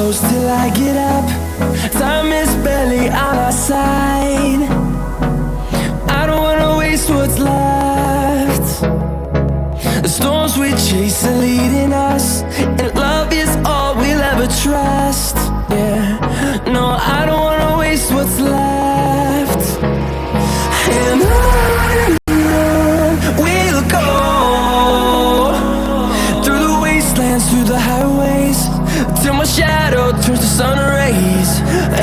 close till I get up. Time is barely on our side. I don't wanna waste what's left. The storms we chase are leading us, and love is all we'll ever trust. Yeah, no, I don't wanna waste what's left. And on we'll go, through the wastelands, through the highways, till my shadow turns to sun rays.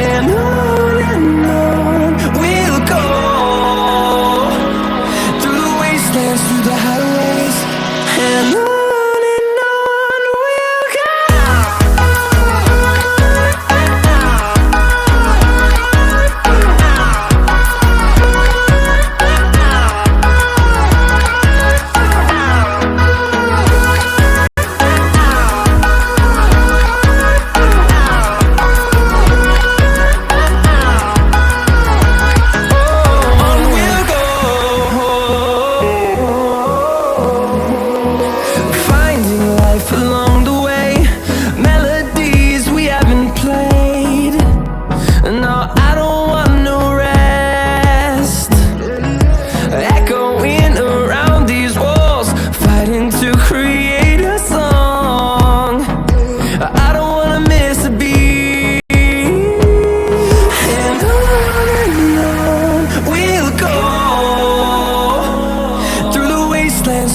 And on we'll go, through the wastelands, through the highways, and on we'll go.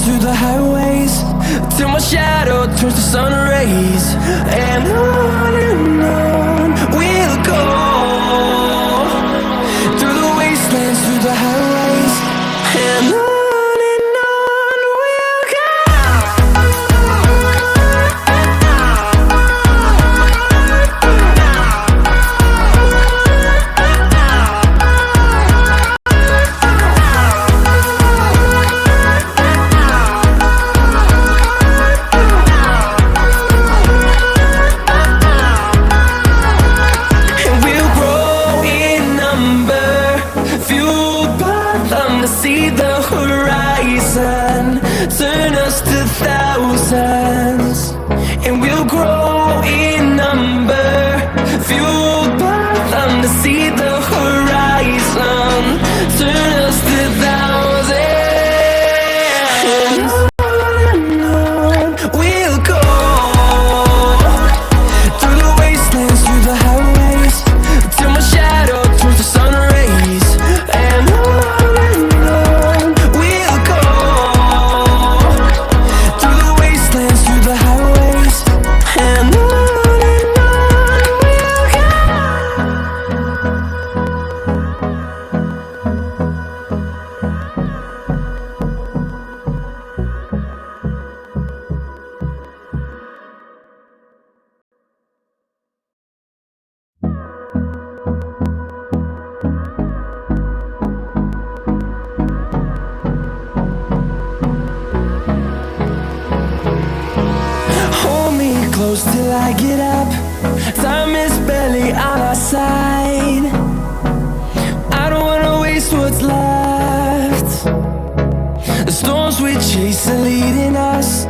Through the highways, till my shadow turns to sun rays. And on we'll go, through the wastelands, through the highways, and on we'll go. See the horizon turn us to thousands, and we'll grow in number, fueled by them. To see the horizon turn us to thousands, and on we'll go, through the wastelands, through the highways, till my shadow turns to sun rays. And close till I get up. Time is barely on our side. I don't wanna waste what's left. The storms we chase are leading us,